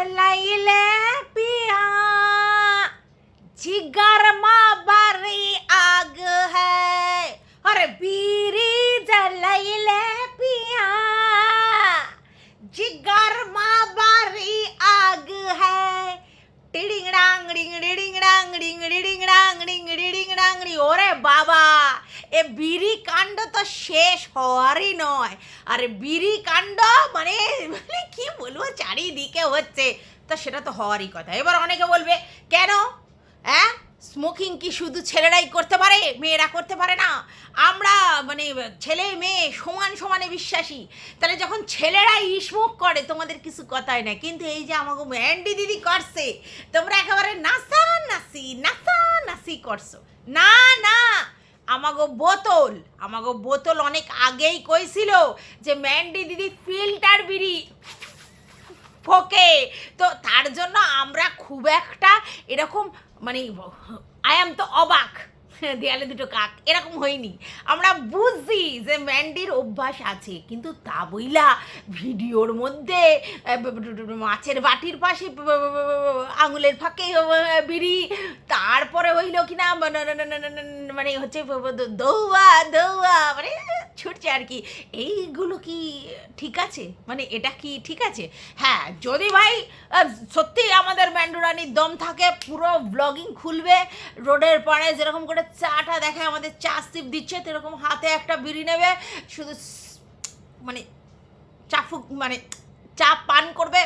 जलाइले पिया जिगर में बड़ी आग है। अरे बीड़ी जलाइले पिया जिगर में बड़ी आग है। टिडिंग डांग डिंग डिडिंग डांग डिंग डिडिंग डांग डिंग डिडिंग डांग डिंग। ওরে বাবা, এ বিড়ি কাণ্ড তো শেষ হওয়ারই নয়। আরে বিড়ি কাণ্ড মানে মানে কি বলবো, চারিদিকে হচ্ছে, তা সেটা তো হওয়ারই কথা। এবার অনেকে বলবে কেন, হ্যাঁ স্মোকিং কি শুধু ছেলেরাই করতে পারে, মেয়েরা করতে পারে না? আমরা মানে ছেলে মেয়ে সমান সমানে বিশ্বাসী, তাহলে যখন ছেলেরাই স্মোক করে তোমাদের কিছু কথাই না, কিন্তু এই যে আমাকে ম্যান্ডি দিদি করছে, তোমরা একেবারে নাসি করছো। না না, আমাগো বোতল অনেক আগেই কইছিল যে ম্যান্ডি দিদি ফিল্টার বিড়ি ফোকে, তো তার জন্য আমরা খুব একটা এরকম মানে আই এম তো অবাক, দেয়ালে দুটো কাক এরকম হয়নি। আমরা বুঝছি যে ম্যান্ডির অভ্যাস আছে, কিন্তু তা বইলা ভিডিওর মধ্যে মাছের বাটির পাশে আঙুলের ফাঁকে বিড়ি, তারপরে হইল কিনা মানে হচ্ছে দৌয়া মানে ছুটছে আর কি। এইগুলো কি ঠিক আছে? মানে এটা কি ঠিক আছে? হ্যাঁ, যদি ভাই সত্যি আমাদের ম্যান্ডুরানির দম থাকে, পুরো ব্লগিং খুলবে, রোডের পাড়ে যেরকম করে চাটা দেখে আমাদের চা সিপ দিচ্ছে, সেরকম হাতে একটা বিড়ি নেবে, শুধু মানে মানে চা পান করবে,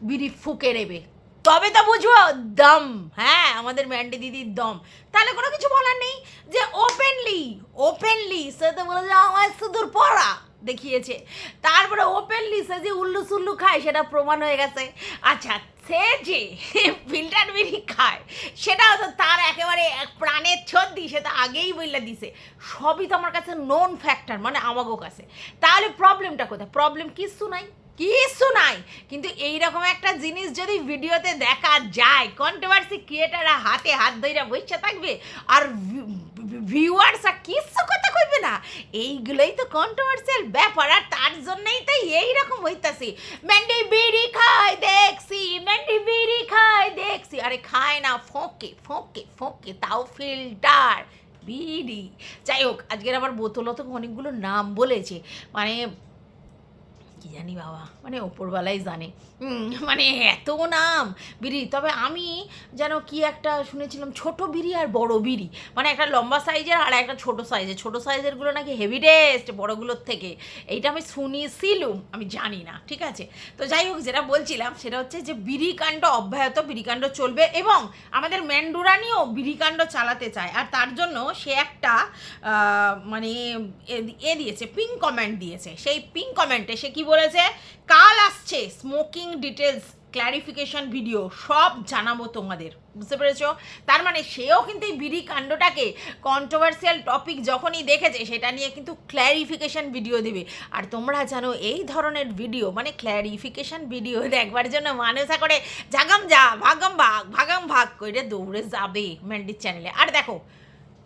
বিড়ি ফুকে নেবে, তবে তো বুঝবো দম। হ্যাঁ, আমাদের ম্যান্ডি দিদির দম। তাহলে কোনো কিছু বলার নেই যে ওপেনলি সে তো বলে যে আমার সুদূর পড়া দেখিয়েছে, তারপরে ওপেনলি সে যে উল্লু সুল্লু খায় সেটা প্রমাণ হয়ে গেছে। আচ্ছা, সে যে ফিল্টার বিড়ি খায় সেটাও তো তার একেবারে প্রাণের ছদ্দি, সে তো আগেই বললে দিছে। সবই তো আমার কাছে নোন ফ্যাক্টর, মানে আমাগো কাছে। তাহলে প্রবলেমটা কোথায়? প্রবলেম কিচ্ছু নাই। কিন্তু এইরকম একটা জিনিস যদি ভিডিওতে দেখা যায়, কন্ট্রোভার্সি ক্রিয়েটাররা হাতে হাত ধরে বসে থাকবে আর ভিউয়ার্সরা কিচ্ছু কথা কইবে না, এইগুলোই তো কন্ট্রোভার্সিয়াল ব্যাপার। আর তার জন্যই তো এইরকম হইতাছে। ম্যান্ডি বিড়ি খায় দেখছি, আরে খায় না, ফোঁকে, তাও ফিল্টার বিড়ি। যাই হোক, আজকের আবার বোতলও তো অনেকগুলো নাম বলেছে, মানে কি জানি বাবা, মানে ওপরবেলাই জানে, মানে এত নাম বিড়ি। তবে আমি যেন কি একটা শুনেছিলাম, ছোট বিড়ি আর বড় বিড়ি, মানে একটা লম্বা সাইজের আর একটা ছোট সাইজেরগুলো নাকি হেভি টেস্ট বড়গুলোর থেকে, এইটা আমি শুনেছিলাম, আমি জানি না, ঠিক আছে। তো যাই হোক, যেটা বলছিলাম সেটা হচ্ছে যে বিড়িকাণ্ড অব্যাহত, বিড়িকাণ্ড চলবে, এবং আমাদের ম্যান্ডুরানিও বিড়িকাণ্ড চালাতে চায়। আর তার জন্য সে একটা মানে দিয়েছে, পিঙ্ক কমেন্ট দিয়েছে। সেই পিঙ্ক কমেন্টে সে কি বলেছে, কাল আসছে স্মোকিং ডিটেলস ক্ল্যারিফিকেশন ভিডিও, সব জানাবো তোমাদের, বুঝতে পেরেছো? তার মানে সেও কিন্তু এই বিড়ি কাণ্ডটাকে কন্ট্রোভার্সিয়াল টপিক যখনই দেখেছে, সেটা নিয়ে কিন্তু ক্ল্যারিফিকেশন ভিডিও দেবে। আর তোমরা জানো এই ধরনের ভিডিও মানে ক্ল্যারিফিকেশন ভিডিও দেখবার জন্য মানুষ করে ভাগাম ভাগ করে দৌড়ে যাবে ম্যান্ডির চ্যানেলে। আর দেখো,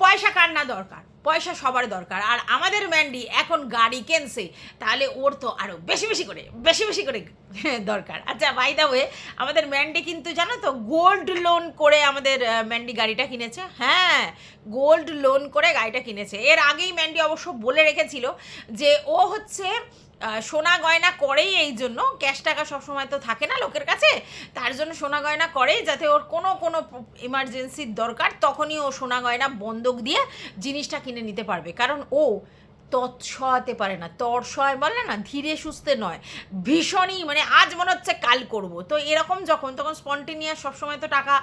পয়সা কার না দরকার, পয়সা সবার দরকার। আর আমাদের ম্যান্ডি এখন গাড়ি কিনছে, তাহলে ওর তো আরও বেশি বেশি করে দরকার। আচ্ছা, বাই দ্য ওয়ে, আমাদের ম্যান্ডি কিন্তু জানো তো গোল্ড লোন করে আমাদের ম্যান্ডি গাড়িটা কিনেছে। হ্যাঁ, গোল্ড লোন করে গাড়িটা কিনেছে। এর আগেই ম্যান্ডি অবশ্য বলে রেখেছিল যে ও হচ্ছে সোনা গয়না করেই, এই জন্য ক্যাশ টাকা সবসময় তো থাকে না লোকের কাছে, তার জন্য সোনা গয়না করেই, যাতে ওর কোনো এমার্জেন্সির দরকার তখনই ও সোনা গয়না বন্ধক দিয়ে জিনিসটা কিনে নিতে পারবে। কারণ ও তৎসহাতে পারে না, তৎসহায় বলে না, ধীরে সুস্থে নয়, ভীষণই মানে আজ মনে হচ্ছে কাল করব, তো এরকম যখন তখন স্পন্টেনিয়াস সবসময় তো টাকা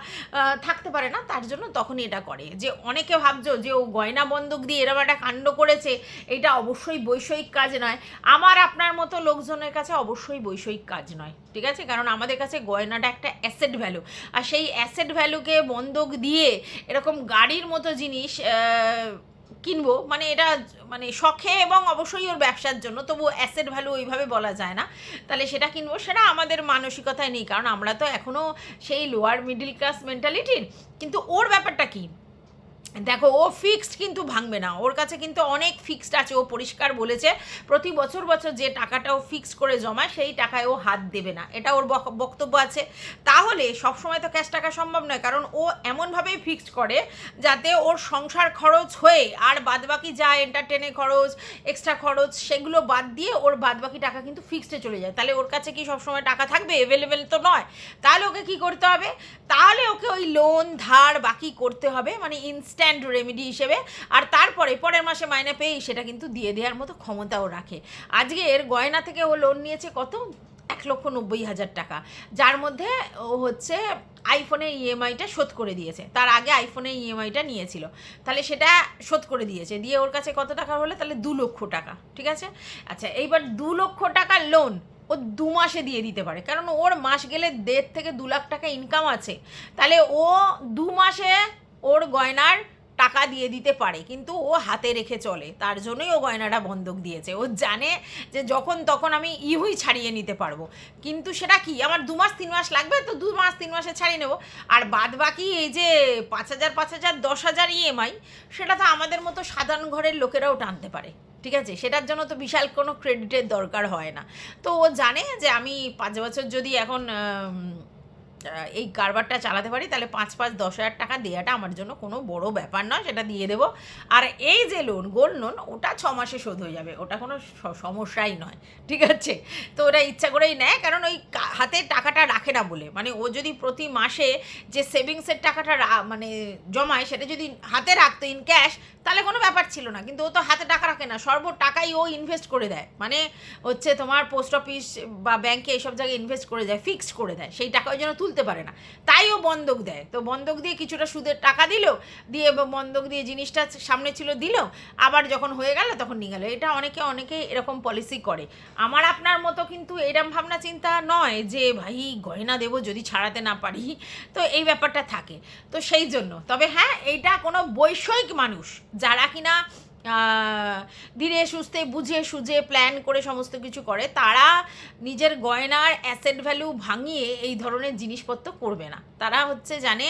থাকতে পারে না, তার জন্য তখনই এটা করে। যে অনেকে ভাবছো যে ও গয়না বন্ধক দিয়ে এরকম একটা কাণ্ড করেছে, এটা অবশ্যই বৈষয়িক কাজ নয়। আমার আপনার মতো লোকজনের কাছে অবশ্যই বৈষয়িক কাজ নয়, ঠিক আছে? কারণ আমাদের কাছে গয়নাটা একটা অ্যাসেট ভ্যালু, আর সেই অ্যাসেট ভ্যালুকে বন্ধক দিয়ে এরকম গাড়ির মতো জিনিস কিনবো, মানে এটা মানে শখে এবং অবশ্যই ওর ব্যবসার জন্য, তবু অ্যাসেট ভ্যালু ওইভাবে বলা যায় না। তাহলে সেটা কিনবো, সেটা আমাদের মানসিকতায় নেই, কারণ আমরা তো এখনও সেই লোয়ার মিডিল ক্লাস মেন্টালিটির। কিন্তু ওর ব্যাপারটা কি, দেখো ও ফিক্সড কিন্তু ভাঙবে না, ওর কাছে কিন্তু অনেক ফিক্সড আছে, ও পরিষ্কার বলেছে প্রতি বছর বছর যে টাকাটা ও ফিক্সড করে জমায় সেই টাকায় ও হাত দেবে না, এটা ওর বক্তব্য আছে। তাহলে সবসময় তো ক্যাশ টাকা সম্ভব নয়, কারণ ও এমনভাবেই ফিক্সড করে যাতে ওর সংসার খরচ হয়ে আর বাদবাকি যা এন্টারটেনে খরচ, এক্সট্রা খরচ, সেগুলো বাদ দিয়ে ওর বাদবাকি টাকা কিন্তু ফিক্সডে চলে যায়। তাহলে ওর কাছে কি সবসময় টাকা থাকবে? অ্যাভেলেবেল তো নয়। তাহলে ওকে কি করতে হবে? তাহলে ওকে ওই লোন ধার বাকি করতে হবে, মানে ইনস্ট্যান্ট রেমেডি হিসেবে। আর তারপরে পরের মাসে মাইনে পেয়েই সেটা কিন্তু দিয়ে দেওয়ার মতো ক্ষমতাও রাখে। আজকে এর গয়না থেকে ও লোন নিয়েছে কত? 1,90,000 টাকা, যার মধ্যে ও হচ্ছে আইফোনের ইএমআইটা শোধ করে দিয়েছে। তার আগে আইফোনের ইএমআইটা নিয়েছিল, তাহলে সেটা শোধ করে দিয়েছে। দিয়ে ওর কাছে কত টাকা হলো? তাহলে 2 লক্ষ টাকা, ঠিক আছে? আচ্ছা, এইবার 2 লক্ষ টাকার লোন ও 2 মাসে দিয়ে দিতে পারে, কারণ ওর মাস গেলে 1.5 থেকে 2 লাখ টাকা ইনকাম আছে। তাহলে ও 2 মাসে ওর গয়নার টাকা দিয়ে দিতে পারে, কিন্তু ও হাতে রেখে চলে, তার জন্যই ও গয়নাটা বন্ধক দিয়েছে। ও জানে যে যখন তখন আমি ইহুই ছাড়িয়ে নিতে পারবো, কিন্তু সেটা কি আমার 2 মাস 3 মাস লাগবে, তো 2 মাস 3 মাসে ছাড়িয়ে নেবো। আর বাদ বাকি এই যে 5,000 5,000 10,000 ইএমআই, সেটা তো আমাদের মতো সাধারণ ঘরের লোকেরাও টানতে পারে, ঠিক আছে? সেটার জন্য তো বিশাল কোনো ক্রেডিটের দরকার হয় না। তো ও জানে যে আমি 5 বছর যদি এখন এই কারবারটা চালাতে পারি, তাহলে 5-10,000 টাকা দেওয়াটা আমার জন্য কোনো বড় ব্যাপার নয়, সেটা দিয়ে দেবো। আর এই যে লোন, গোল্ড লোন, ওটা 6 মাসে শোধ হয়ে যাবে, ওটা কোনো সমস্যাই নয়, ঠিক আছে? তো ওটা ইচ্ছা করেই নেয়, কারণ ওই হাতে টাকাটা রাখে না বলে। মানে ও যদি প্রতি মাসে যে সেভিংসের টাকাটা মানে জমায়, সেটা যদি হাতে রাখতো ইন ক্যাশ, তাহলে কোনো ব্যাপার ছিল না। কিন্তু ও তো হাতে টাকা রাখে না, সর্ব টাকাই ও ইনভেস্ট করে দেয়, মানে হচ্ছে তোমার পোস্ট অফিস বা ব্যাংকে এইসব জায়গায় ইনভেস্ট করে দেয়, ফিক্সড করে দেয়, সেই টাকা ওই জন্য তুলতে পারে না, তাই ও বন্ধক দেয়। তো বন্ধক দিয়ে কিছুটা সুদের টাকা দিল, দিয়ে বন্ধক দিয়ে জিনিসটা সামনে ছিল দিল, আবার যখন হয়ে গেল তখন নিয়ে গেল। এটা অনেকে এরকম পলিসি করে। আমার আপনার মতো কিন্তু এরম ভাবনা চিন্তা নয় যে ভাই গয়না দেবো যদি ছাড়াতে না পারি, তো এই ব্যাপারটা থাকে। তো সেই জন্য, তবে হ্যাঁ, এইটা কোনো বৈষয়িক মানুষ যারা কিনা ধীরে সুস্থে বুঝে সুঝে প্ল্যান করে সমস্ত কিছু করে, তারা নিজের গয়নার অ্যাসেট ভ্যালু ভাঙিয়ে এই ধরনের জিনিসপত্র করবে না। তারা হচ্ছে জানে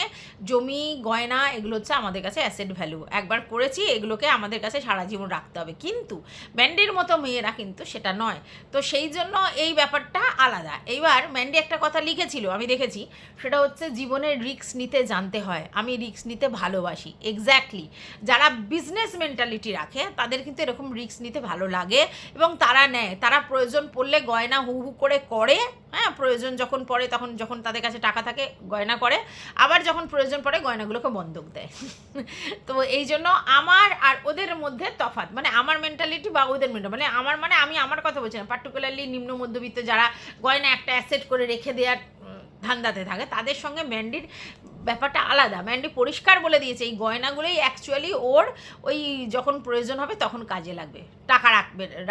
জমি গয়না এগুলো হচ্ছে আমাদের কাছে অ্যাসেট ভ্যালু, একবার করেছি, এগুলোকে আমাদের কাছে সারা জীবন রাখতে হবে। কিন্তু ম্যান্ডির মতো মেয়েরা কিন্তু সেটা নয়। তো সেই জন্য এই ব্যাপারটা আলাদা। এইবার ম্যান্ডি একটা কথা লিখেছিল, আমি দেখেছি, সেটা হচ্ছে জীবনের রিস্ক নিতে জানতে হয়, আমি রিস্ক নিতে ভালোবাসি। এক্স্যাক্টলি, যারা বিজনেস মেন্টালিটি রাখে তাদের কিন্তু এরকম রিস্ক নিতে ভালো লাগে এবং তারা নেয়। তারা প্রয়োজন পড়লে গয়না হু হু করে, হ্যাঁ, প্রয়োজন যখন পড়ে তখন, যখন তাদের কাছে টাকা থাকে গয়না করে, আবার যখন প্রয়োজন পড়ে গয়নাগুলোকে বন্ধক দেয়। তো এই জন্য আমার আর ওদের মধ্যে তফাৎ, মানে আমার মেন্টালিটি বা ওদের মেন্টালিটি, মানে আমি আমার কথা বলছি না, পার্টিকুলারলি নিম্ন মধ্যবিত্ত যারা গয়না একটা অ্যাসেট করে রেখে দেওয়ার ধান্দাতে থাকে, তাদের সঙ্গে ম্যান্ডির ব্যাপারটা আলাদা। ম্যান্ডি পরিষ্কার বলে দিয়েছে এই গয়নাগুলোই অ্যাকচুয়ালি ওর ওই যখন প্রয়োজন হবে তখন কাজে লাগবে, টাকা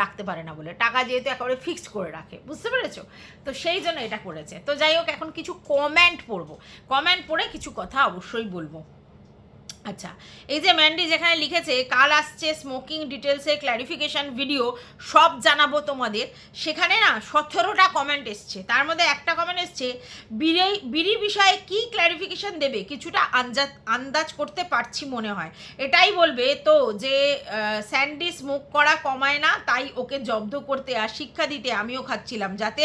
রাখতে পারে না বলে, টাকা যেহেতু একেবারে ফিক্সড করে রাখে, বুঝতে পেরেছো? তো সেই জন্য এটা করেছে। তো যাই হোক, এখন কিছু কমেন্ট পড়বো, কমেন্ট পড়ে কিছু কথা অবশ্যই বলবো। আচ্ছা, এই যে ম্যান্ডি যেখানে লিখেছে কাল আসছে স্মোকিং ডিটেলসে ক্ল্যারিফিকেশান ভিডিও, সব জানাবো তোমাদের, সেখানে না 17টা কমেন্ট এসছে। তার মধ্যে একটা কমেন্ট এসছে বিড়ি বিষয়ে কি ক্ল্যারিফিকেশান দেবে, কিছুটা আন্দাজ করতে পারছি মনে হয়। এটাই বলবে তো যে স্যান্ডি স্মোক করা কমায় না, তাই ওকে জব্দ করতে আর শিক্ষা দিতে আমিও খাচ্ছিলাম, যাতে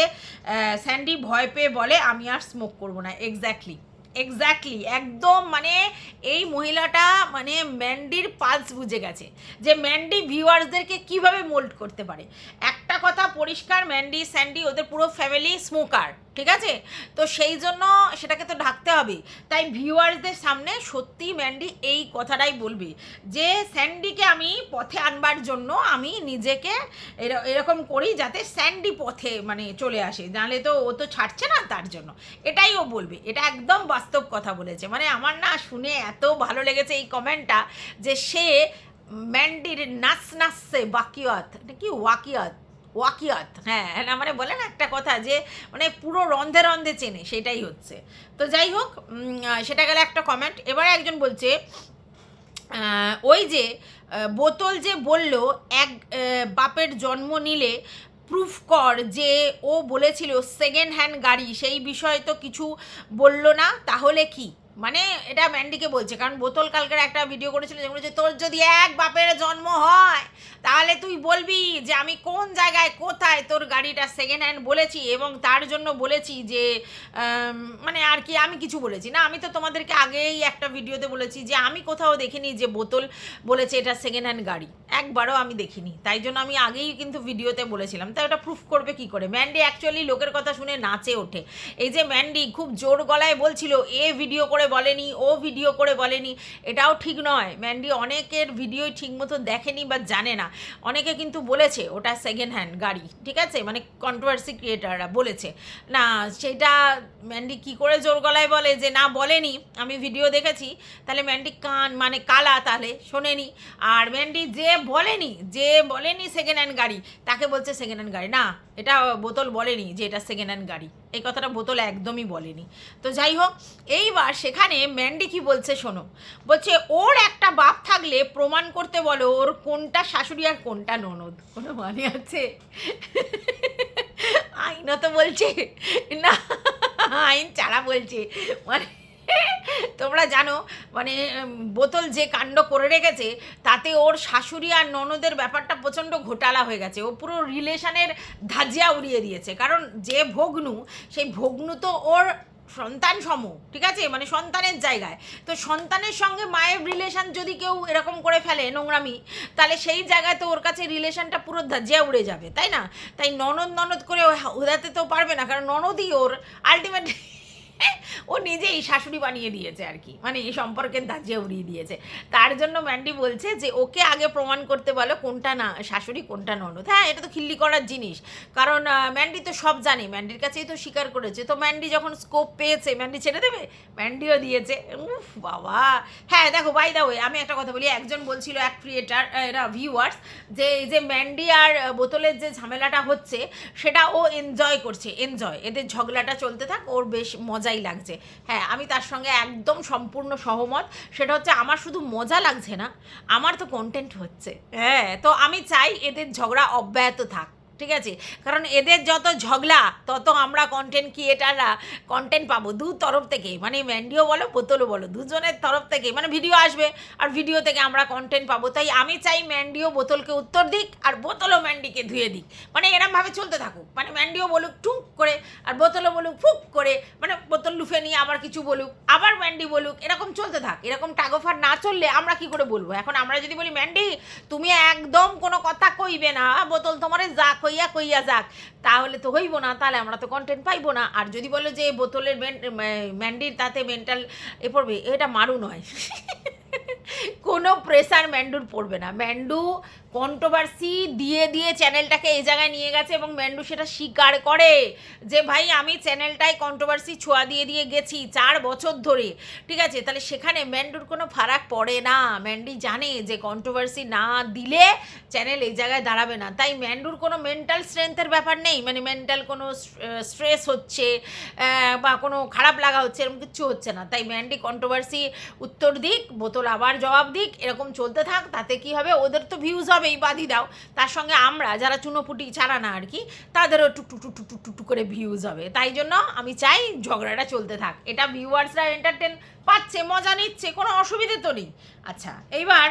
স্যান্ডি ভয় পেয়ে বলে আমি আর স্মোক করবো না। এক্স্যাক্টলি একদম, মানে এই মহিলাটা মানে ম্যান্ডির পালস বুঝে গেছে যে ম্যান্ডি ভিউয়ার্সদেরকে কিভাবে মোল্ড করতে পারে। একটা কথা পরিষ্কার, ম্যান্ডি স্যান্ডি ওদের পুরো ফ্যামিলি স্মোকার, ঠিক আছে? তো সেই জন্য সেটাকে তো ঢাকতে হবে। তাই ভিউয়ার্সদের সামনে সত্যি ম্যান্ডি এই কথাটাই বলবে যে স্যান্ডিকে আমি পথে আনবার জন্য আমি নিজেকে এরকম করি যাতে স্যান্ডি পথে মানে চলে আসে, নাহলে তো ও তো ছাড়ছে না, তার জন্য এটাই ও বলবে। এটা একদম বাস্তব কথা বলেছে। মানে আমার না শুনে এত ভালো লেগেছে এই কমেন্টটা, যে সে ম্যান্ডির নাচছে বাকিয়াত, কি ওয়াকিয়াত, হ্যাঁ না, মানে বলে না একটা কথা যে মানে পুরো রন্ধে রন্ধে চেনে, সেটাই হচ্ছে। তো যাই হোক, সেটা গেলে একটা কমেন্ট। এবারে একজন বলছে ওই যে বোতল যে বলল এক বাপের জন্ম নিলে প্রুফ কর, যে ও বলেছিল সেকেন্ড হ্যান্ড গাড়ি, সেই বিষয়ে তো কিছু বলল না, তাহলে কি? মানে এটা ম্যান্ডিকে বলছে, কারণ বোতল কালকের একটা ভিডিও করেছিল যেগুলো যে তোর যদি এক বাপের জন্ম হয় তাহলে তুই বলবি যে আমি কোন জায়গায় কোথায় তোর গাড়িটা সেকেন্ড হ্যান্ড বলেছি, এবং তার জন্য বলেছি যে মানে আর কি আমি কিছু বলেছি না, আমি তো তোমাদেরকে আগেই একটা ভিডিওতে বলেছি যে আমি কোথাও দেখিনি যে বোতল বলেছে এটা সেকেন্ড হ্যান্ড গাড়ি, একবারও আমি দেখিনি, তাই জন্য আমি আগেই কিন্তু ভিডিওতে বলেছিলাম। তাই ওটা প্রুফ করবে কি করে? ম্যান্ডি অ্যাকচুয়ালি লোকের কথা শুনে নাচে ওঠে। এই যে ম্যান্ডি খুব জোর গলায় বলছিল এ ভিডিও করে বলেনি, ও ভিডিও করে বলেনি, এটাও ঠিক নয়। ম্যান্ডি অনেকের ভিডিওই ঠিক মতো দেখেনি বা জানে না, অনেকে কিন্তু বলেছে ওটা সেকেন্ড হ্যান্ড গাড়ি, ঠিক আছে, মানে কন্ট্রোভার্সি ক্রিয়েটাররা বলেছে না, সেটা ম্যান্ডি কি করে জোর গলায় বলে যে না বলেনি, আমি ভিডিও দেখেছি, তাহলে ম্যান্ডি কান মানে কালা, তাহলে শোনেনি। আর ম্যান্ডি যে বলেনি সেকেন্ড হ্যান্ড গাড়ি, তাকে বলছে সেকেন্ড হ্যান্ড গাড়ি, না এটা বোতল বলেনি যে এটা সেকেন্ড হ্যান্ড গাড়ি, এই কথাটা বোতল একদমই বলেনি। তো যাই হোক, এইবার সেখানে ম্যান্ডি কি বলছে শোনো, বলছে ওর একটা বাপ থাকলে প্রমাণ করতে বলো ওর কোনটা শাশুড়ি আর কোনটা ননদ, কোনো মানে আছে? আইনও তো বলছে না, আইন ছাড়া বলছে, মানে তোমরা জানো মানে বোতল যে কাণ্ড করে রেখেছে তাতে ওর শাশুড়ি আর ননদের ব্যাপারটা প্রচণ্ড ঘোটালা হয়ে গেছে, ও পুরো রিলেশনের ধাজিয়া উড়িয়ে দিয়েছে, কারণ যে ভগ্নু সেই ভগ্নু তো ওর সন্তান সম, ঠিক আছে, মানে সন্তানের জায়গায়, তো সন্তানের সঙ্গে মায়ের রিলেশন যদি কেউ এরকম করে ফেলে নোংরামি, তাহলে সেই জায়গায় তো ওর কাছে রিলেশনটা পুরো ধাজিয়া উড়ে যাবে, তাই না? তাই ননদ করে উদাতে তো পারবে না, কারণ ননদই ওর আলটিমেট ও নিজেই শাশুড়ি বানিয়ে দিয়েছে আর কি, মানে এই সম্পর্কের ধাজিয়া উড়িয়ে দিয়েছে। তার জন্য ম্যান্ডি বলছে যে ওকে আগে প্রমাণ করতে বলো কোনটা না শাশুড়ি কোনটা ননদ। হ্যাঁ, এটা তো খিল্লি করার জিনিস, কারণ ম্যান্ডি তো সব জানে, ম্যান্ডির কাছেই তো স্বীকার করেছে, তো ম্যান্ডি যখন স্কোপ পেয়েছে ম্যান্ডি ছেড়ে দেবে? ম্যান্ডিও দিয়েছে। উফ বাবা। হ্যাঁ দেখো, বাই দা ওয়ে আমি একটা কথা বলি, একজন বলছিল, এক ক্রিয়েটার এরা ভিউয়ার্স, যে এই যে ম্যান্ডি আর বোতলের যে ঝামেলাটা হচ্ছে সেটা ও এনজয় করছে, এদের ঝগড়াটা চলতে থাক, ওর বেশ মজাই লাগছে। হ্যাঁ, আমি তার সঙ্গে একদম সম্পূর্ণ সহমত। সেটা হচ্ছে আমার শুধু মজা লাগছে না, আমার তো কন্টেন্ট হচ্ছে। হ্যাঁ, তো আমি চাই এদের ঝগড়া অব্যাহত থাক, ঠিক আছে, কারণ এদের যত ঝগড়া তত আমরা কন্টেন্ট ক্রিয়েটাররা কন্টেন্ট পাবো দু তরফ থেকে, মানে ম্যান্ডিও বলো বোতলও বলো, দুজনের তরফ থেকে মানে ভিডিও আসবে আর ভিডিও থেকে আমরা কন্টেন্ট পাবো। তাই আমি চাই ম্যান্ডিও বোতলকে উত্তর দিক আর বোতলও ম্যান্ডিকে ধুয়ে দিক, মানে এরমভাবে চলতে থাকুক, মানে ম্যান্ডিও বলুক টুক করে আর বোতলও বলুক ফুক করে, মানে বোতল লুফে নিয়ে আবার কিছু বলুক আবার ম্যান্ডি বলুক, এরকম চলতে থাক। এরকম টাগোফার না চললে আমরা কি করে বলবো? এখন আমরা যদি বলি ম্যান্ডি তুমি একদম কোনো কথা কইবে না, বোতল তোমার যা কইয়া যাক, তাহলে তো হইব না, তাহলে আমরা তো কন্টেন্ট পাইবো না। আর যদি বলো যে বোতলের ম্যান্ডির তাতে মেন্টাল এ পড়বে, এটা মারু নয় কোনো প্রেসার ম্যান্ডুর পড়বে না। ম্যান্ডু কন্ট্রোভার্সি দিয়ে দিয়ে চ্যানেলটাকে এই জায়গায় নিয়ে গেছে এবং ম্যান্ডু সেটা স্বীকার করে যে ভাই আমি চ্যানেলটায় কন্ট্রোভার্সি ছোঁয়া দিয়ে দিয়ে গেছি 4 বছর ধরে, ঠিক আছে, তাহলে সেখানে ম্যান্ডুর কোনো ফারাক পড়ে না। ম্যান্ডি জানে যে কন্ট্রোভার্সি না দিলে চ্যানেল এই জায়গায় দাঁড়াবে না, তাই ম্যান্ডুর কোনো মেন্টাল স্ট্রেংথের ব্যাপার নেই, মানে মেন্টাল কোনো স্ট্রেস হচ্ছে বা কোনো খারাপ লাগা হচ্ছে এরকম কিছু হচ্ছে না। তাই ম্যান্ডি কন্ট্রোভার্সি উত্তর দিক, বোতল আবার জবাব দিক, এরকম চলতে থাক, তাতে কি হবে, ওদের তো ভিউজ হবেই, বাদি দাও, তার সঙ্গে আমরা যারা চুনোপুটি ছাড়া না আর কি, তাদেরও টুকটুক করে ভিউজ হবে। তাই জন্য আমি চাই ঝগড়াটা চলতে থাক, এটা ভিউয়ার্সরা এন্টারটেন পাচ্ছে, মজা নিচ্ছে, কোনো অসুবিধে তো নেই। আচ্ছা, এইবার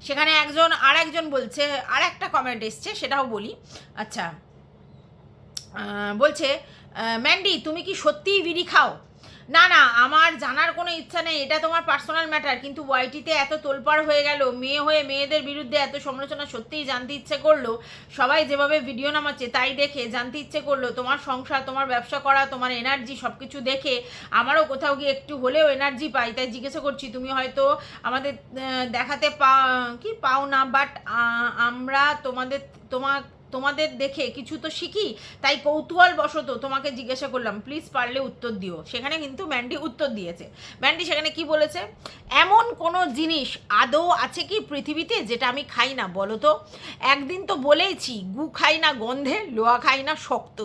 সেখানে আরেকজন বলছে, আর একটা কমেন্ট এসছে সেটাও বলি। আচ্ছা, বলছে ম্যান্ডি তুমি কি সত্যিই বিড়ি খাও? না না, আমার জানার কোনো ইচ্ছা নেই, এটা তোমার পার্সোনাল ম্যাটার, কিন্তু ওয়াইটিতে এত তোলপাড় হয়ে গেল, মেয়ে হয়ে মেয়েদের বিরুদ্ধে এত সমালোচনা, সত্যিই জানতে ইচ্ছে করলো, সবাই যেভাবে ভিডিও নামাচ্ছে তাই দেখে জানতে ইচ্ছে করলো, তোমার সংসার, তোমার ব্যবসা করা, তোমার এনার্জি সব কিছু দেখে আমারও কোথাও গিয়ে একটু হলেও এনার্জি পাই, তাই জিজ্ঞাসা করছি। তুমি হয়তো আমাদের দেখাতে পাও না, বাট আমরা তোমাদের দেখে কিছু তো শিখি, তাই কৌতূহল বশত তোমাকে জিজ্ঞাসা করলাম, প্লিজ পারলে উত্তর দিও। সেখানে কিন্তু ম্যান্ডি উত্তর দিয়েছে। ম্যান্ডি সেখানে কি বলেছে, এমন কোনো জিনিস আদৌ আছে কি পৃথিবীতে যেটা আমি খাই না বলো তো? একদিন তো বলেইছি, গু খাই না গন্ধে, লোহা খাই না শক্ত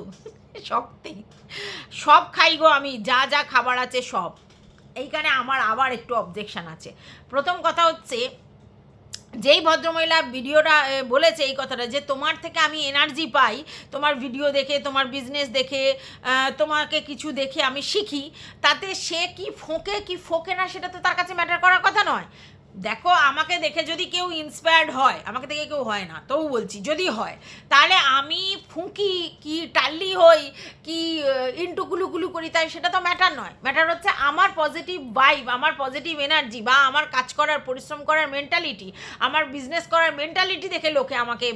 শক্তি, সব খাই গো আমি, যা যা খাবার আছে সব। এইখানে আমার আবার একটু অবজেকশন আছে। প্রথম কথা হচ্ছে, যেই ভদ্রমহিলা ভিডিওটা বলেছে এই কথাটা, যে তোমার থেকে আমি এনার্জি পাই, তোমার ভিডিও দেখে, তোমার বিজনেস দেখে, তোমাকে কিছু দেখে আমি শিখি, তাতে সে কি ফোঁকে কি ফোঁকে না সেটা তো তার কাছে ম্যাটার করার কথা নয়। দেখো, আমাকে দেখে যদি কেউ ইন্সপায়ার্ড হয়, আমাকে দেখে কেউ হয় না, তবু বলছি যদি হয়, তাহলে আমি ফুঁকি কি টাল্লি হই কি ইন্টু কুলুকুলু করি, তাই সেটা তো ম্যাটার নয়। ম্যাটার হচ্ছে আমার পজিটিভ ভাইব, আমার পজিটিভ এনার্জি, বা আমার কাজ করার, পরিশ্রম করার মেন্টালিটি, আমার বিজনেস করার মেন্টালিটি দেখে লোকে আমাকে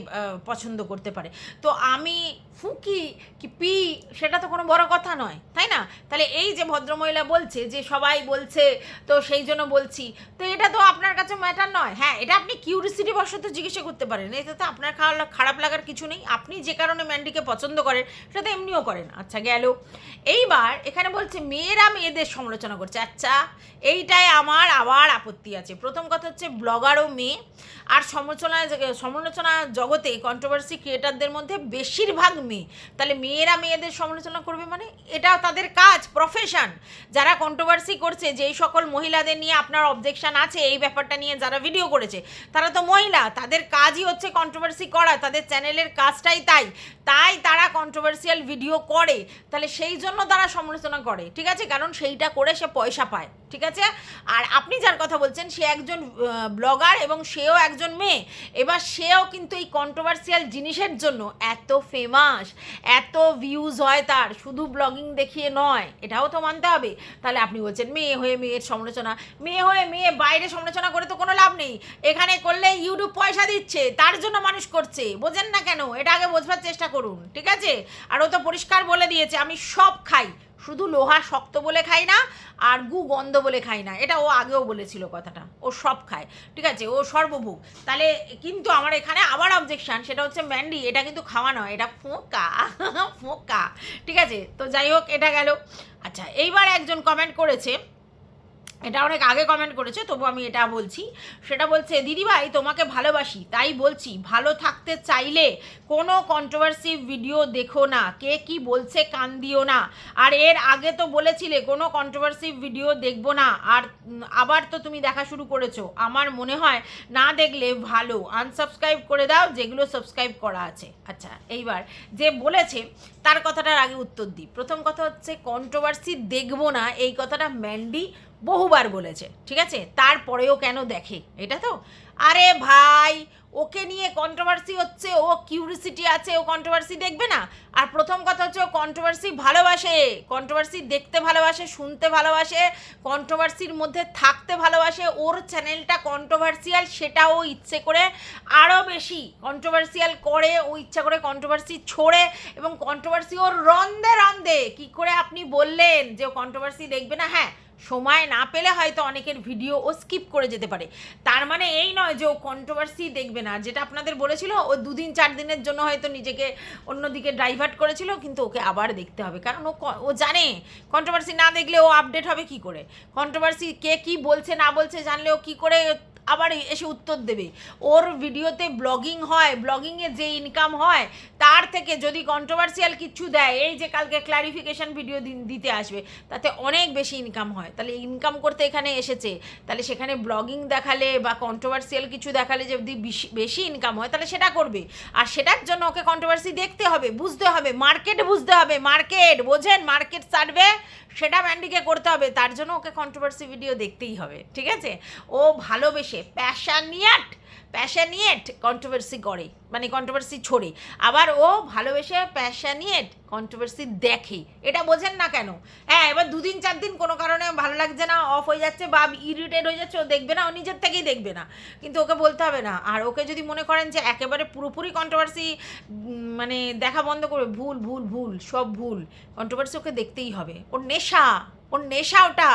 পছন্দ করতে পারে। তো আমি ফুঁকি কি পি, সেটা তো কোনো বড় কথা নয়, তাই না? তাহলে এই যে ভদ্রমহিলা বলছে যে সবাই বলছে তো সেই জন্য বলছি, তো এটা তো আপনার কাছে ম্যাটার নয়। হ্যাঁ, এটা আপনি কিউরিসিটি বশত জিজ্ঞাসা করতে পারেন, এতে তো আপনার খারাপ লাগার কিছু নেই। আপনি যে কারণে ম্যান্ডিকে পছন্দ করেন সেটা তো এমনিও করেন। আচ্ছা, গেল। এইবার এখানে বলছে মেয়েরা মেয়েদের সমালোচনা করছে। আচ্ছা, এইটাই আমার আবার আপত্তি আছে। প্রথম কথা হচ্ছে ব্লগারও মেয়ে, আর সমালোচনা জগতে কন্ট্রোভার্সি ক্রিয়েটারদের মধ্যে বেশিরভাগ মেয়ে। তাহলে মেয়েরা মেয়েদের সমালোচনা করবে মানে এটা তাদের কাজ, প্রফেশন। যারা কন্ট্রোভার্সি করছে, যেই সকল মহিলাদের নিয়ে আপনার অবজেকশন আছে এই ব্যাপারটা নিয়ে যারা ভিডিও করেছে, তারা তো মহিলা, তাদের কাজই হচ্ছে কন্ট্রোভার্সি করা, তাদের চ্যানেলের কাজটাই তাই তারা কন্ট্রোভার্সিয়াল ভিডিও করে। তাহলে সেই জন্য তারা সমালোচনা করে, ঠিক আছে, কারণ সেইটা করে সে পয়সা পায়, ঠিক আছে। আর আপনি যার কথা বলছেন সে একজন ব্লগার এবং সেও একজন মেয়ে। এবার সেও কিন্তু এই কন্ট্রোভার্সিয়াল জিনিসের জন্য এত ফেমাস, এত ভিউজ হয় তার, শুধু ব্লগিং দেখিয়ে নয়, এটাও তো মানতে হবে। তাহলে আপনি বলছেন মেয়ে হয়ে মেয়ের সমালোচনা, মেয়ে হয়ে মেয়ে বাইরে সমালোচনা করে তো কোনো লাভ নেই। এখানে করলে ইউটিউব পয়সা দিচ্ছে, তার জন্য মানুষ করছে, বোঝেন না কেন? এটা আগে বোঝবার চেষ্টা করুন, ঠিক আছে। আর ও তো পরিষ্কার বলে দিয়েছে আমি সব খাই, শুধু লোহা শক্ত বলে খাই না, আর গু গন্ধ বলে খাই না, এটা ও আগেও বলেছিল কথাটা, ও সব খায়, ঠিক আছে, ও সর্বভোগ। তাহলে কিন্তু আমার এখানে আবার অবজেকশন, সেটা হচ্ছে ম্যান্ডি, এটা কিন্তু খাওয়া নয়, এটা ফোঁকা ফোঁকা, ঠিক আছে। তো যাই হোক, এটা গেল। আচ্ছা, এইবার একজন কমেন্ট করেছে, এটা অনেক আগে কমেন্ট করেছে, তবু আমি এটা বলছি। সেটা বলছে, দিদিভাই তোমাকে ভালোবাসি, তাই বলছি ভালো থাকতে চাইলে কোনো কন্ট্রোভার্সি ভিডিও দেখো না, কে কি বলছে কান দিও না। আর এর আগে তো বলেছিলে কোনো কন্ট্রোভার্সি ভিডিও দেখবো না, আর আবার তো তুমি দেখা শুরু করেছো। আমার মনে হয় না দেখলে ভালো, আনসাবস্ক্রাইব করে দাও যেগুলো সাবস্ক্রাইব করা আছে। আচ্ছা, এইবার যে বলেছে তার কথাটার আগে উত্তর দিই। প্রথম কথা হচ্ছে, কন্ট্রোভার্সি দেখবো না এই কথাটা ম্যান্ডি বহুবার বলেছে, ঠিক আছে, তারপরেও কেন দেখে এটা তো। আরে ভাই, ওকে নিয়ে কন্ট্রোভার্সি হচ্ছে, ও কিউরিসিটি আছে, ও কন্ট্রোভার্সি দেখবে না? আর প্রথম কথা হচ্ছে, ও কন্ট্রোভার্সি ভালোবাসে, কন্ট্রোভার্সি দেখতে ভালোবাসে, শুনতে ভালোবাসে, কন্ট্রোভার্সির মধ্যে থাকতে ভালোবাসে। ওর চ্যানেলটা কন্ট্রোভার্সিয়াল, সেটা ও ইচ্ছে করে আরও বেশি কন্ট্রোভার্সিয়াল করে, ও ইচ্ছা করে কন্ট্রোভার্সি ছোড়ে, এবং কন্ট্রোভার্সি ওর রন্ধে রন্ধে। কী করে আপনি বললেন যে ও কন্ট্রোভার্সি দেখবে না? হ্যাঁ, সময় না পেলে হয়তো অনেকের ভিডিও ও স্কিপ করে যেতে পারে, তার মানে এই নয় যে ও কন্ট্রোভার্সি দেখবে না। যেটা আপনাদের বলেছিল, ও 2-4 দিনের জন্য হয়তো নিজেকে অন্যদিকে ডাইভার্ট করেছিল, কিন্তু ওকে আবার দেখতে হবে, কারণ ও জানে কন্ট্রোভার্সি না দেখলে ও আপডেট হবে কি করে। কন্ট্রোভার্সি কে কি বলছে না বলছে জানলে ও কী করে আবার এসে উত্তর দেবে? ওর ভিডিওতে ব্লগিং হয়, ব্লগিংয়ে যে ইনকাম হয় তার থেকে যদি কন্ট্রোভার্সিয়াল কিছু দেয়, এই যে কালকে ক্লারিফিকেশন ভিডিও দিতে আসবে, তাতে অনেক বেশি ইনকাম হয়। তাহলে ইনকাম করতে এখানে এসেছে, তাহলে সেখানে ব্লগিং দেখালে বা কন্ট্রোভার্সিয়াল কিছু দেখালে যদি বেশি ইনকাম হয়, তাহলে সেটা করবে। আর সেটার জন্য ওকে কন্ট্রোভার্সি দেখতে হবে, বুঝতে হবে, মার্কেট বুঝতে হবে, মার্কেট বোঝেন, মার্কেট সার্ভে, সেটা ম্যান্ডিকে করতে হবে। তার জন্য ওকে কন্ট্রোভার্সি ভিডিও দেখতেই হবে, ঠিক আছে। ও ভালোবেসে প্যাশানিয়েট কন্ট্রোভার্সি করে, মানে কন্ট্রোভার্সি ছোড়ে, আবার ও ভালোবেসে প্যাশানিয়েট কন্ট্রোভার্সি দেখে, এটা বোঝেন না কেন? হ্যাঁ, এবার 2-4 দিন কোনো কারণে ভালো লাগছে না, অফ হয়ে যাচ্ছে বা ইরিটেট হয়ে যাচ্ছে, ও দেখবে না, ও নিজের থেকেই দেখবে না, কিন্তু ওকে বলতে হবে না। আর ওকে যদি মনে করেন যে একেবারে পুরোপুরি কন্ট্রোভার্সি মানে দেখা বন্ধ করবে, ভুল ভুল ভুল, সব ভুল, কন্ট্রোভার্সি ওকে দেখতেই হবে, ওর নেশা ওটা।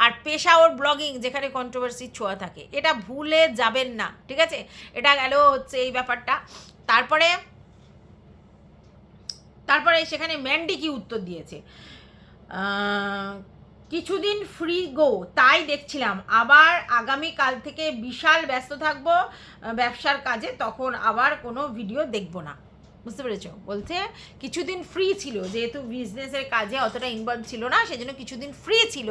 আর পেশা ওর ব্লগিং, যেখানে কন্ট্রোভার্সি ছোঁয়া থাকে, এটা ভুলে যাবেন না, ঠিক আছে। এটা গেল হচ্ছে এই ব্যাপারটা। তারপরে সেখানে ম্যান্ডি কি উত্তর দিয়েছে, কিছুদিন ফ্রি গো তাই দেখছিলাম, আবার আগামীকাল থেকে বিশাল ব্যস্ত থাকবো ব্যবসার কাজে, তখন আবার কোনো ভিডিও দেখবো না। বুঝতে পেরেছো? বলছে কিছুদিন ফ্রি ছিল, যেহেতু বিজনেসের কাজে অতটা ইনভলভ ছিল না, সেজন্য কিছুদিন ফ্রি ছিল,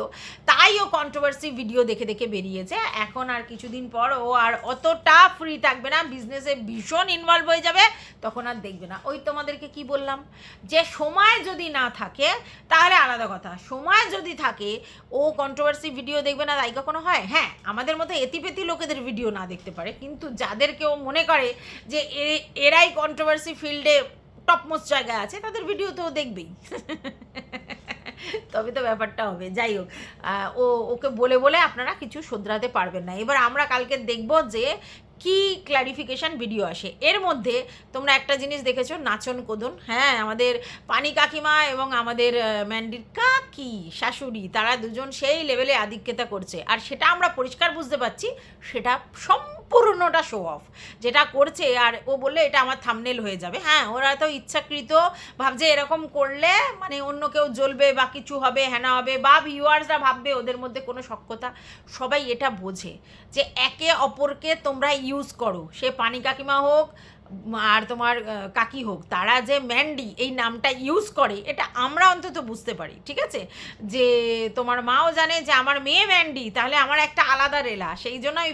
তাই ও কন্ট্রোভার্সি ভিডিও দেখে দেখে বেরিয়েছে। এখন আর কিছুদিন পর ও আর অতটা ফ্রি থাকবে না, বিজনেসে ভীষণ ইনভলভ হয়ে যাবে, তখন আর দেখবে না। ওই তোমাদেরকে কি বললাম, যে সময় যদি না থাকে তাহলে আলাদা কথা, সময় যদি থাকে ও কন্ট্রোভার্সি ভিডিও দেখবে না, তাই কখনো হয়? হ্যাঁ, আমাদের মতো এতিপেতি লোকেদের ভিডিও না দেখতে পারে, কিন্তু যাদেরকে ও মনে করে যে এরাই কন্ট্রোভার্সি ফিল্ডে টপমোস্ট জায়গায় আছে, তাদের ভিডিও তো দেখবেই। তবে তো ব্যাপারটা হবে। যাই হোক, ওকে বলে বলে আপনারা কিছু শোধরাতে পারবেন না। এবার আমরা কালকে দেখব যে কি ক্ল্যারিফিকেশান ভিডিও আসে। এর মধ্যে তোমরা একটা জিনিস দেখেছো, নাচন কোদন। হ্যাঁ, আমাদের পানি কাকিমা এবং আমাদের ম্যান্ডির কাকি শাশুড়ি, তারা দুজন সেই লেভেলে আধিক্যতা করছে, আর সেটা আমরা পরিষ্কার বুঝতে পারছি সেটা সম্পূর্ণটা শো অফ যেটা করছে। আর ও বললে এটা আমার থাম্বনেল হয়ে যাবে। হ্যাঁ, ওরা তো ইচ্ছাকৃত ভাবছে এরকম করলে মানে অন্য কেউ জ্বলবে বা কিছু হবে, হ্যানা হবে, বা ভিউয়ার্সরা ভাববে ওদের মধ্যে কোনো সক্ষতা। সবাই এটা বোঝে যে একে অপরকে তোমরা ইউজ করো, সে পানি কাকিমা হোক আর তোমার কাকি হোক, তারা যে ম্যান্ডি এই নামটা ইউজ করে এটা আমরা অন্তত বুঝতে পারি, ঠিক আছে? যে তোমার মাও জানে যে আমার মেয়ে ম্যান্ডি, তাহলে আমার একটা আলাদা রেলা, সেই জন্য আমি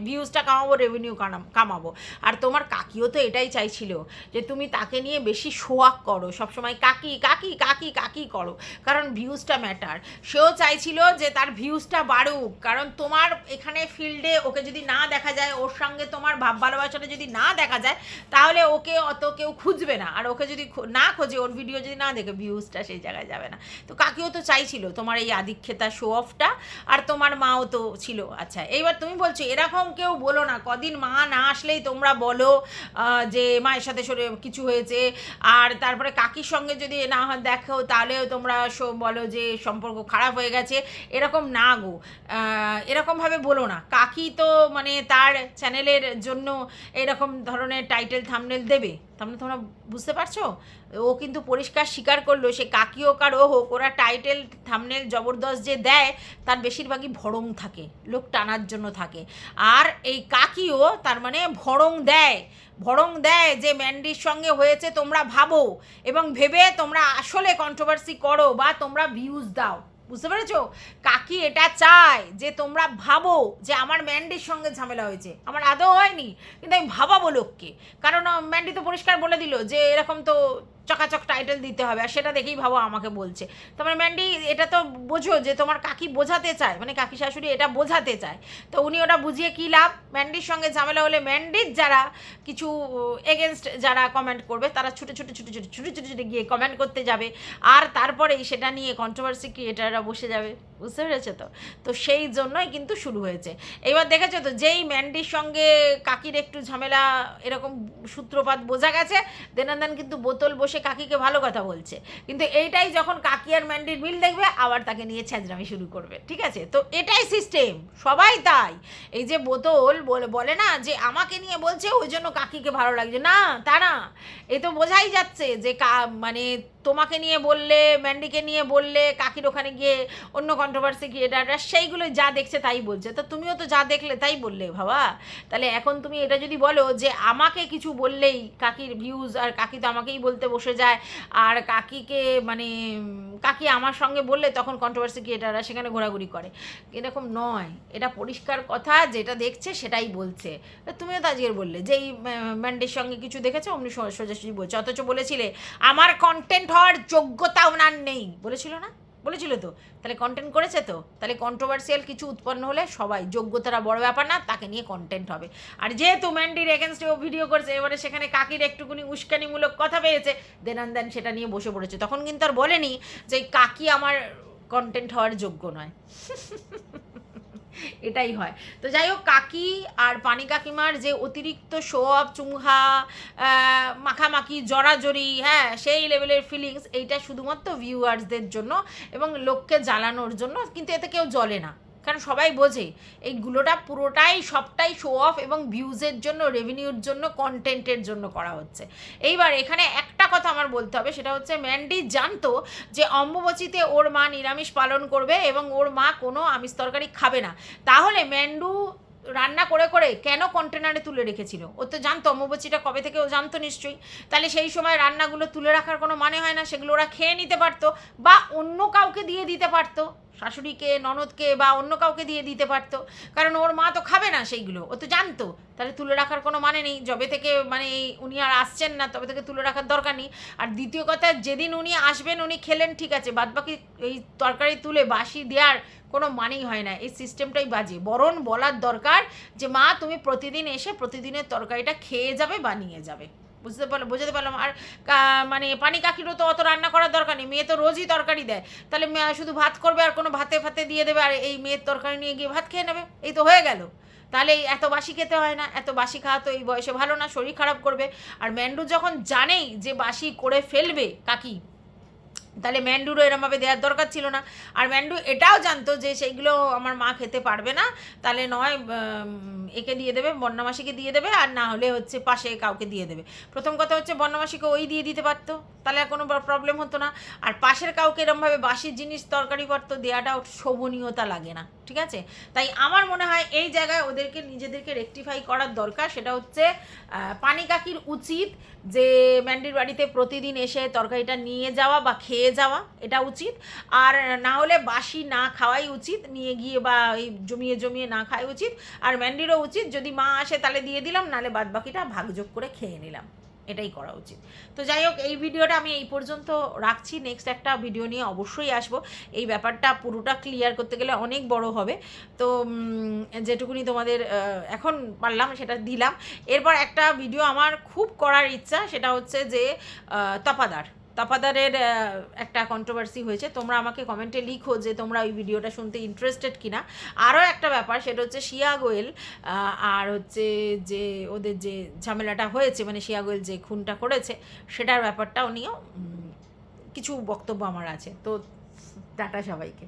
ভিউজটা কামাবো, রেভিনিউ কামাবো। আর তোমার কাকিও তো এটাই চাইছিল যে তুমি তাকে নিয়ে বেশি শোয়াক করো, সবসময় কাকি কাকি কাকি কাকি করো, কারণ ভিউজটা ম্যাটার। সেও চাইছিল যে তার ভিউজটা বাড়ুক, কারণ তোমার এখানে ফিল্ডে ওকে যদি না দেখা যায়, ওর সঙ্গে তোমার ভাব ভালোবাসাটা যদি না দেখা যায়, তাহলে ওকে অত কেউ খুঁজবে না, আর ওকে যদি না খোঁজে, ওর ভিডিও যদি না দেখে, ভিউজটা সেই জায়গায় যাবে না। তো কাকিও তো চাইছিল তোমার এই আধিক্যতা শো অফটা, আর তোমার মাও তো ছিল। আচ্ছা, এইবার তুমি বলছো এরকম কেউ বলো না, কদিন মা না আসলেই তোমরা বলো যে মায়ের সাথে কিছু হয়েছে, আর তারপরে কাকির সঙ্গে যদি না হয় দেখো, তাহলেও তোমরা বলো যে সম্পর্ক খারাপ হয়ে গেছে। এরকম না গো, এরকমভাবে বলো না। কাকি তো মানে তার চ্যানেলের জন্য এরকম ধরনের টাইটেল থাম্বনেল দেবে, তাহলে তোমরা বুঝতে পারছো? ও কিন্তু পরিষ্কার স্বীকার করলো, সে কাকি হোক আর ও হোক, ওরা টাইটেল থাম্বনেল জবরদস্ত যে দেয় তার বেশিরভাগই ভড়ং থাকে, লোক টানার জন্য থাকে। আর এই কাকিও তার মানে ভড়ং দেয় যে ম্যান্ডির সঙ্গে হয়েছে তোমরা ভাবো, এবং ভেবে তোমরা আসলে কন্ট্রোভার্সি করো বা তোমরা ভিউজ দাও। বুঝতে পেরেছো? কাকি এটা চায় যে তোমরা ভাবো যে আমার ম্যান্ডির সঙ্গে ঝামেলা হয়েছে, আমার আদৌ হয়নি, কিন্তু আমি ভাবাবো লোককে, কারণ ম্যান্ডি তো পরিষ্কার বলে দিল যে এরকম তো চকাচক টাইটেল দিতে হবে, আর সেটা দেখেই ভাবো আমাকে বলছে। তোমার ম্যান্ডি এটা তো বোঝো যে তোমার কাকি বোঝাতে চায়, মানে কাকি শাশুড়ি এটা বোঝাতে চায়, তো উনি ওটা বুঝিয়ে কী লাভ? ম্যান্ডির সঙ্গে ঝামেলা হলে ম্যান্ডির যারা কিছু এগেনস্ট যারা কমেন্ট করবে, তারা ছুটে গিয়ে কমেন্ট করতে যাবে, আর তারপরেই সেটা নিয়ে কন্ট্রোভার্সি ক্রিয়েটাররা বসে যাবে। বুঝতে পেরেছো তো? তো সেই জন্যই কিন্তু শুরু হয়েছে। এবার দেখেছো তো, যেই ম্যান্ডির সঙ্গে কাকির একটু ঝামেলা এরকম সূত্রপাত বোঝা গেছে, দেন কিন্তু বোতল বসে কাকিকে ভালো কথা বলছে, কিন্তু এইটাই যখন কাকি আর ম্যান্ডির মিল দেখবে, আবার তাকে নিয়ে ছ্যাঁচড়ামি শুরু করবে, ঠিক আছে? তো এটাই সিস্টেম, সবাই তাই। এই যে বোতল বলে না যে আমাকে নিয়ে বলছে ওই জন্য কাকিকে ভালো লাগছে না, তা না, এ তো বোঝাই যাচ্ছে যে মানে তোমাকে নিয়ে বললে, ম্যান্ডিকে নিয়ে বললে, কাকির ওখানে গিয়ে অন্য কন্ট্রোভার্সি ক্রিয়েটাররা সেইগুলো যা দেখছে তাই বলছে, তো তুমিও তো যা দেখলে তাই বললে বাবা। তাহলে এখন তুমি এটা যদি বলো যে আমাকে কিছু বললেই কাকির ভিউজ, আর কাকি তো আমাকেই বলতে বসে যায়, আর কাকিকে মানে কাকি আমার সঙ্গে বললে তখন কন্ট্রোভার্সি ক্রিয়েটাররা সেখানে ঘোরাঘুরি করে, এরকম নয়। এটা পরিষ্কার কথা, যেটা দেখছে সেটাই বলছে। তুমিও তো আজকের বললে যে এই ম্যান্ডির সঙ্গে কিছু দেখেছো, অমনি সোজাসুজি বলছে, অথচ বলেছিলে আমার কন্টেন্ট হওয়ার যোগ্যতা ওনার নেই, বলেছিল না? বলেছিল তো। তাহলে কন্টেন্ট করেছে তো, তাহলে কন্ট্রোভার্সিয়াল কিছু উৎপন্ন হলে সবাই, যোগ্যতারা বড় ব্যাপার না, তাকে নিয়ে কন্টেন্ট হবে। আর যেহেতু ম্যান্ডির এগেনস্টে ও ভিডিও করেছে, এবারে সেখানে কাকির একটুকুনি উস্কানিমূলক কথা পেয়েছে, দেন সেটা নিয়ে বসে পড়েছে। তখন কিন্তু আর বলেনি যে কাকি আমার কন্টেন্ট হওয়ার যোগ্য নয়। এটাই হয়। তো যাই হোক, কাকি আর পানি কাকিমার যে অতিরিক্ত শো অফ, চুমুহা, মাখামাখি, জড়াজড়ি, হ্যাঁ সেই লেভেলের ফিলিংস, এইটা শুধুমাত্র ভিউয়ার্সদের জন্য এবং লোককে জ্বালানোর জন্য, কিন্তু এতে কেউ জ্বলে না, কারণ সবাই বোঝে এইগুলোটা পুরোটাই সবটাই শো অফ এবং ভিউজের জন্য, রেভিনিউর জন্য, কন্টেন্টের জন্য করা হচ্ছে। এইবার এখানে একটা কথা আমার বলতে হবে, সেটা হচ্ছে ম্যান্ডি জানতো যে অম্বুবাচীতে ওর মা নিরামিষ পালন করবে এবং ওর মা কোনো আমিষ তরকারি খাবে না, তাহলে ম্যান্ডু রান্না করে করে কেন কন্টেনারে তুলে রেখেছিল? ও তো জানতো অম্বুবাচীটা কবে থেকে, ও জানতো নিশ্চয়ই। তাহলে সেই সময় রান্নাগুলো তুলে রাখার কোনো মানে হয় না, সেগুলো ওরা খেয়ে নিতে পারতো বা অন্য কাউকে দিয়ে দিতে পারতো, শাশুড়িকে, ননদকে বা অন্য কাউকে দিয়ে দিতে পারতো, কারণ ওর মা তো খাবে না সেইগুলো, ও তো জানতো। তাহলে তুলে রাখার কোনো মানে নেই, যবে থেকে মানে উনি আর আসছেন না তবে থেকে তুলে রাখার দরকার নেই। আর দ্বিতীয় কথা, যেদিন উনি আসবেন উনি খেলেন ঠিক আছে, বাদবাকি এই তরকারি তুলে বাসি দেওয়ার কোনো মানেই হয় না, এই সিস্টেমটাই বাজে। বরং বলার দরকার যে মা তুমি প্রতিদিন এসে প্রতিদিনের তরকারিটা খেয়ে যাবে বা নিয়ে যাবে, বুঝতে পারলাম। আর মানে পানি কাকিরও তো অত রান্না করার দরকার নেই, মেয়ে তো রোজই তরকারি দেয়, তাহলে শুধু ভাত করবে আর কোনো ভাতে ফাতে দিয়ে দেবে আর এই মেয়ের তরকারি নিয়ে গিয়ে ভাত খেয়ে নেবে, এই তো হয়ে গেল। তাহলে এত বাসি খেতে হয় না, এত বাসি খাওয়া তো এই বয়সে ভালো না, শরীর খারাপ করবে। আর ম্যান্ডু যখন জানেই যে বাসি করে ফেলবে কাকি, তাহলে ম্যান্ডুরও এরমভাবে দেওয়ার দরকার ছিল না। আর ম্যান্ডু এটাও জানতো যে সেইগুলো আমার মা খেতে পারবে না, তাহলে নয় একে দিয়ে দেবে, বন্যমাসিকে দিয়ে দেবে, আর না হলে হচ্ছে পাশে কাউকে দিয়ে দেবে। প্রথম কথা হচ্ছে বন্যমাসিকে ওই দিয়ে দিতে পারতো, তাহলে আর কোনো প্রবলেম হতো না। আর পাশের কাউকে এরমভাবে বাসির জিনিস তরকারিপত্র দেওয়াটা শোভনীয়তা লাগে না, ঠিক আছে? তাই আমার মনে হয় এই জায়গায় ওদেরকে নিজেদেরকে রেকটিফাই করার দরকার। সেটা হচ্ছে পানি কাকির উচিত যে ম্যান্ডির বাড়িতে প্রতিদিন এসে তরকারিটা নিয়ে যাওয়া বা খেয়ে যাওয়া, এটা উচিত। আর না হলে বাসি না খাওয়াই উচিত, নিয়ে গিয়ে বা এই জমিয়ে জমিয়ে না খাওয়াই উচিত। আর ম্যান্ডিরও উচিত যদি মা আসে তাহলে দিয়ে দিলাম, নাহলে বাদবাকিটা ভাগযোগ করে খেয়ে নিলাম, এটাই করা উচিত। তো যাই হোক, এই ভিডিওটা আমি এই পর্যন্ত রাখছি, নেক্সট একটা ভিডিও নিয়ে অবশ্যই আসবো। এই ব্যাপারটা পুরোটা ক্লিয়ার করতে গেলে অনেক বড় হবে, তো যেটুকুনি তোমাদের এখন পারলাম সেটা দিলাম। এরপর একটা ভিডিও আমার খুব করার ইচ্ছা, সেটা হচ্ছে যে তপাদারের একটা কন্ট্রোভার্সি হয়েছে, তোমরা আমাকে কমেন্টে লিখো যে তোমরা ওই ভিডিওটা শুনতে ইন্টারেস্টেড কিনা। আরও একটা ব্যাপার, সেটা হচ্ছে শিয়া গোয়েল আর হচ্ছে যে ওদের যে ঝামেলাটা হয়েছে, মানে শিয়া গোয়েল যে খুনটা করেছে সেটার ব্যাপারটাও নিয়েও কিছু বক্তব্য আমার আছে। তো টাটা সবাইকে।